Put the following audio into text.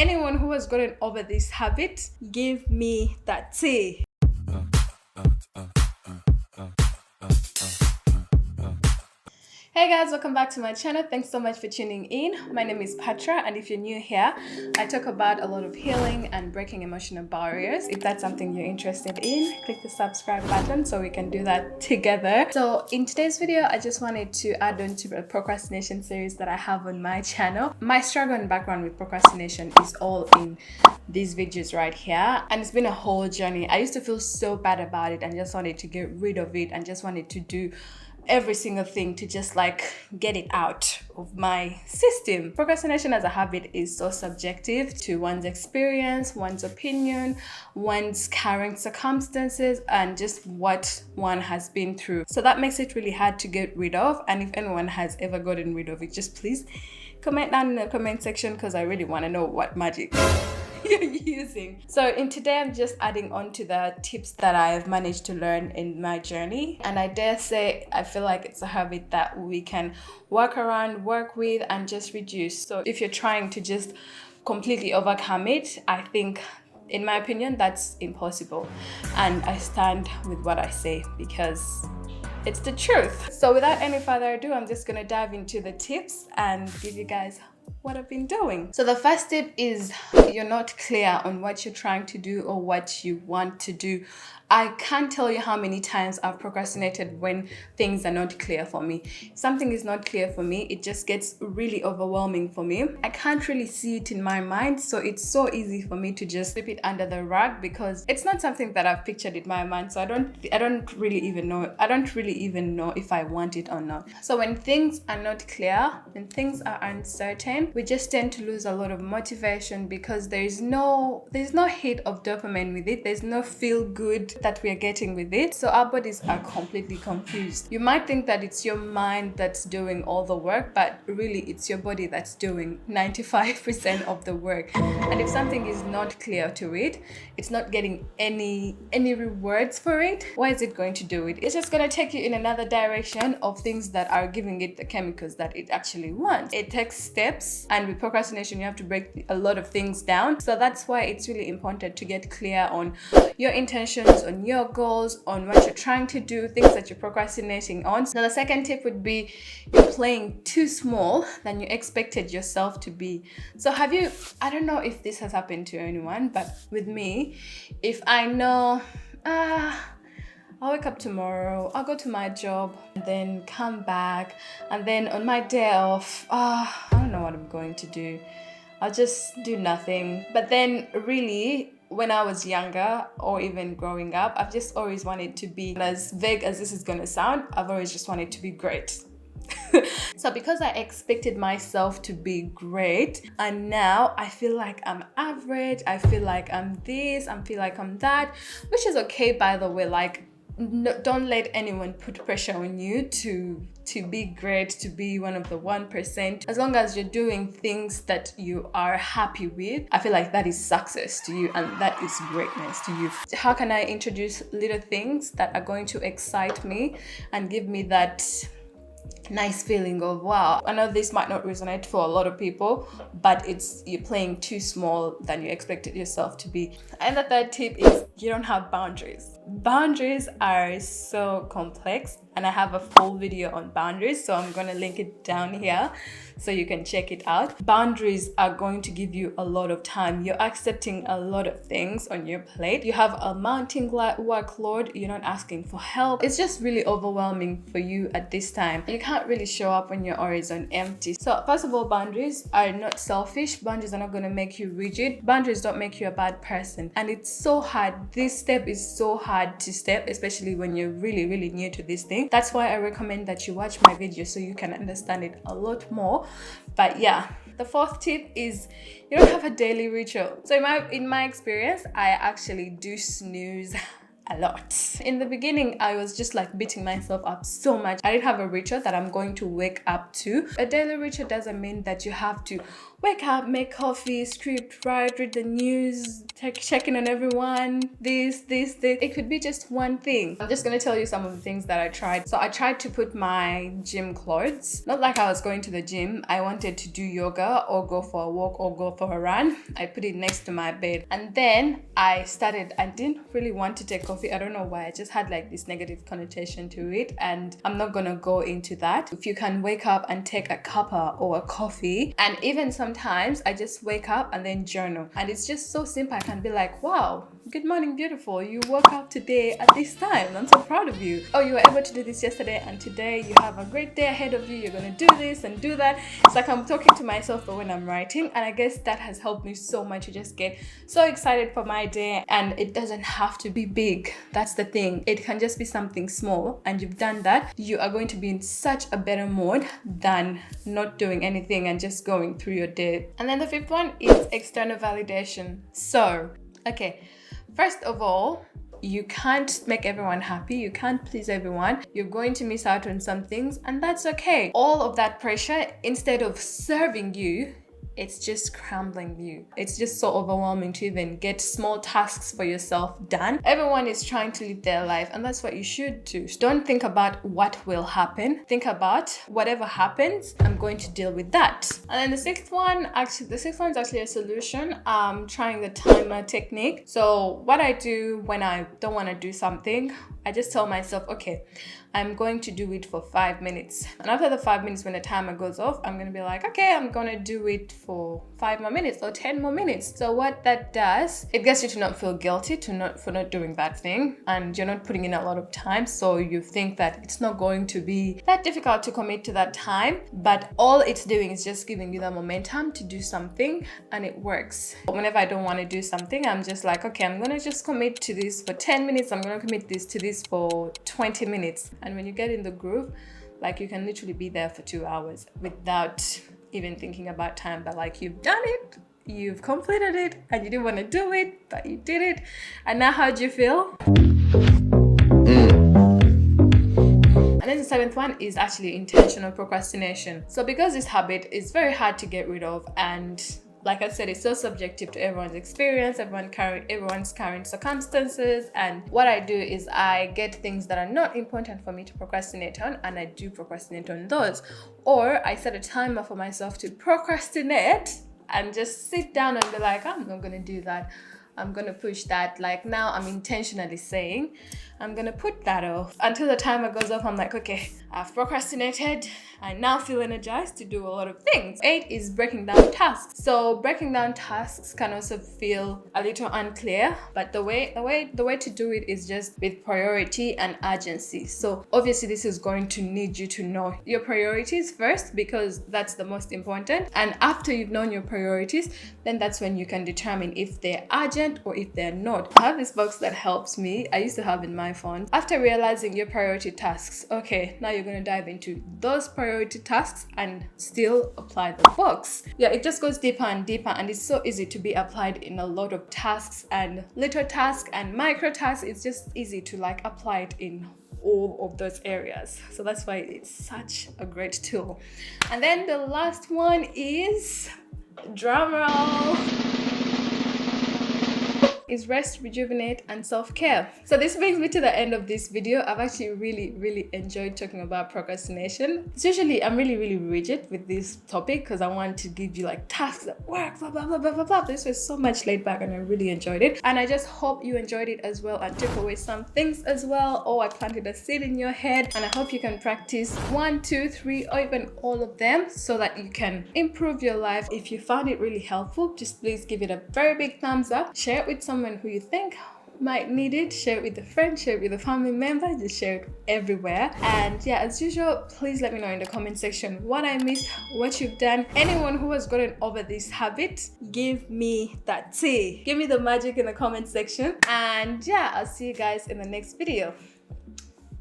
Anyone who has gotten over this habit, give me that tea. Hey guys, welcome back to my channel. Thanks so much for tuning in. My name is Patra, and if you're new here, I talk about a lot of healing and breaking emotional barriers. If that's something you're interested in, click the subscribe button so we can do that together. So in today's video, I just wanted to add on to the procrastination series that I have on my channel. My struggle and background with procrastination is all in these videos right here, and it's been a whole journey. I used to feel so bad about it and just wanted to get rid of it and just wanted to do every single thing to just like get it out of my system. Procrastination as a habit is so subjective to one's experience, one's opinion, one's current circumstances, and just what one has been through. So that makes it really hard to get rid of. And if anyone has ever gotten rid of it, just please comment down in the comment section, because I really want to know what magic you're using. So in today, I'm just adding on to the tips that I've managed to learn in my journey, and I dare say I feel like it's a habit that we can work around, work with, and just reduce. So if you're trying to just completely overcome it, I think, in my opinion, that's impossible, and I stand with what I say because it's the truth. So without any further ado, I'm just gonna dive into the tips and give you guys what I've been doing. So the first tip is you're not clear on what you're trying to do or what you want to do. I can't tell you how many times I've procrastinated when things are not clear for me. If something is not clear for me, it just gets really overwhelming for me. I can't really see it in my mind, so it's so easy for me to just sweep it under the rug because it's not something that I've pictured in my mind. So I don't really even know if I want it or not. So when things are not clear, when things are uncertain, we just tend to lose a lot of motivation because there's no hit of dopamine with it. There's no feel good that we are getting with it. So our bodies are completely confused. You might think that it's your mind that's doing all the work, but really it's your body that's doing 95% of the work. And if something is not clear to it, it's not getting any rewards for it, why is it going to do it? It's just going to take you in another direction of things that are giving it the chemicals that it actually wants. It takes steps, and with procrastination you have to break a lot of things down. So that's why it's really important to get clear on your intentions, on your goals, on what you're trying to do, things that you're procrastinating on. So the second tip would be you're playing too small than you expected yourself to be. So I don't know if this has happened to anyone, but with me, if I know I'll wake up tomorrow, I'll go to my job, and then come back, and then on my day off, I don't know what I'm going to do. I'll just do nothing. But then really, when I was younger or even growing up, I've just always wanted to be, as vague as this is gonna sound, I've always just wanted to be great. So because I expected myself to be great, and now I feel like I'm average, I feel like I'm this, I feel like I'm that, which is okay, by the way. Like, no, don't let anyone put pressure on you to be great, to be one of the 1%. As long as you're doing things that you are happy with, I feel like that is success to you, and that is greatness to you. How can I introduce little things that are going to excite me and give me that nice feeling of wow? I know this might not resonate for a lot of people, but you're playing too small than you expected yourself to be. And the third tip is you don't have boundaries. Boundaries are so complex, and I have a full video on boundaries, so I'm going to link it down here so you can check it out. Boundaries are going to give you a lot of time. You're accepting a lot of things on your plate. You have a mounting workload. You're not asking for help. It's just really overwhelming for you at this time. You can't really show up when you're always on empty. So first of all, boundaries are not selfish. Boundaries are not going to make you rigid. Boundaries don't make you a bad person. And it's so hard. This step is so hard to step, especially when you're really new to this thing. That's why I recommend that you watch my video so you can understand it a lot more. But yeah, the fourth tip is you don't have a daily ritual. So in my experience, I actually do snooze a lot. In the beginning, I was just like beating myself up so much. I didn't have a ritual that I'm going to wake up to. A daily ritual doesn't mean that you have to wake up, make coffee, script, write, read the news, check in on everyone, this. It could be just one thing. I'm just gonna tell you some of the things that I tried. So I tried to put my gym clothes, not like I was going to the gym. I wanted to do yoga or go for a walk or go for a run. I put it next to my bed. And then I didn't really want to take coffee. I don't know why. I just had like this negative connotation to it. And I'm not gonna go into that. If you can wake up and take a cuppa or a coffee, and even sometimes I just wake up and then journal. And it's just so simple. I can be like, wow, good morning, beautiful. You woke up today at this time. I'm so proud of you. Oh, you were able to do this yesterday, and today you have a great day ahead of you. You're gonna do this and do that. It's like I'm talking to myself, but when I'm writing, and I guess that has helped me so much to just get so excited for my day. And it doesn't have to be big. That's the thing. It can just be something small, and you've done that. You are going to be in such a better mood than not doing anything and just going through your day. And then the fifth one is external validation. So, okay, first of all, you can't make everyone happy. You can't please everyone. You're going to miss out on some things, and that's okay. All of that pressure, instead of serving you, it's just crumbling you. It's just so overwhelming to even get small tasks for yourself done. Everyone is trying to live their life, and that's what you should do. Don't think about what will happen. Think about whatever happens, I'm going to deal with that. And then the sixth one is actually a solution. I'm trying the timer technique. So what I do when I don't want to do something, I just tell myself, okay, I'm going to do it for 5 minutes. And after the 5 minutes, when the timer goes off, I'm going to be like, okay, I'm going to do it for 5 more minutes or 10 more minutes. So what that does, it gets you to not feel guilty for not doing that thing. And you're not putting in a lot of time. So you think that it's not going to be that difficult to commit to that time. But all it's doing is just giving you the momentum to do something, and it works. Whenever I don't want to do something, I'm just like, okay, I'm going to just commit to this for 10 minutes. I'm going to commit to this for 20 minutes. And when you get in the groove, like, you can literally be there for 2 hours without even thinking about time. But like, you've done it, you've completed it, and you didn't want to do it, but you did it. And now how do you feel? And then the seventh one is actually intentional procrastination. So because this habit is very hard to get rid of, and like I said, it's so subjective to everyone's experience, everyone's current circumstances. And what I do is I get things that are not important for me to procrastinate on, and I do procrastinate on those. Or I set a timer for myself to procrastinate and just sit down and be like, I'm not going to do that. I'm going to push that. Like, now I'm intentionally saying I'm going to put that off until the timer goes off. I'm like, okay, I've procrastinated. I now feel energized to do a lot of things. 8 is breaking down tasks. So breaking down tasks can also feel a little unclear, but the way to do it is just with priority and urgency. So obviously this is going to need you to know your priorities first, because that's the most important. And after you've known your priorities, then that's when you can determine if they're urgent or if they're not. I have this box that helps me. I used to have in my phone. After realizing your priority tasks, okay, now you're going to dive into those priority tasks and still apply the box. Yeah, it just goes deeper and deeper, and it's so easy to be applied in a lot of tasks and little tasks and micro tasks. It's just easy to like apply it in all of those areas. So that's why it's such a great tool. And then the last one is, drum roll, is rest, rejuvenate, and self-care. So this brings me to the end of this video. I've actually really enjoyed talking about procrastination. It's usually I'm really rigid with this topic because I want to give you like tasks at work, blah blah blah blah blah blah. This was so much laid back, and I really enjoyed it. And I just hope you enjoyed it as well and took away some things as well, or I planted a seed in your head. And I hope you can practice 1, 2, 3, or even all of them so that you can improve your life. If you found it really helpful, just please give it a very big thumbs up. Share it with someone who you think might need it. Share it with a friend, share it with a family member, just share it everywhere. And yeah, as usual, please let me know in the comment section what I missed, what you've done. Anyone who has gotten over this habit, give me that tea. Give me the magic in the comment section. And yeah, I'll see you guys in the next video.